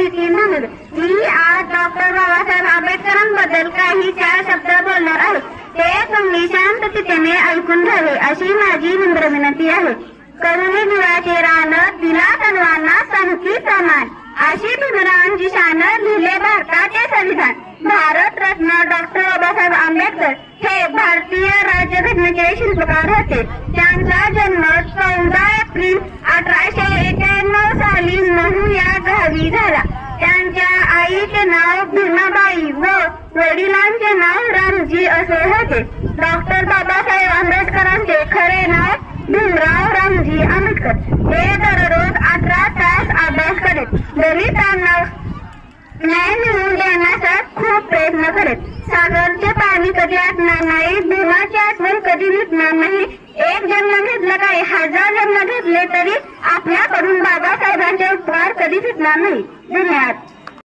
की नमूद. मी आज डॉक्टर बाबासाहेब आंबेडकरांबद्दल काही 4 शब्द बोलणार आहे. ते तुम्ही शांततेने ऐकून घ्यावे अशी माझी नम्र विनंती आहे. करुणी गुळाचे रान दिला तनवांना संकी समान, अशी भीमरावांची शान लिहिले भारताचे संविधान. भारतरत्न डॉक्टर बाबासाहेब आंबेडकर हे भारतीय राज्यघटनेचे शिल्पकार होते. त्यांचा जन्म 14 एप्रिल 1891 साली महू या गावी झाला. त्यांच्या आईचे नाव भीमाबाई व वडिलांचे नाव रामजी असे होते. डॉक्टर बाबासाहेब आंबेडकरांचे खरे नाव भीमराव रामजी आंबेडकर. हे दररोज 18 तास अभ्यास करीत. दलितांना न्याय मिळवून देण्याचा खूप प्रयत्न करेत. सागरचे पाणी कधी आटणार नाही, भीमाची आठवण कधी मिटणार नाही. एक जन्म घेतला काही 1000 जन्म घेतले तरी आपल्याकडून बाबासाहेबांचे उपकार कधी फिटणार नाही. धन्यवाद.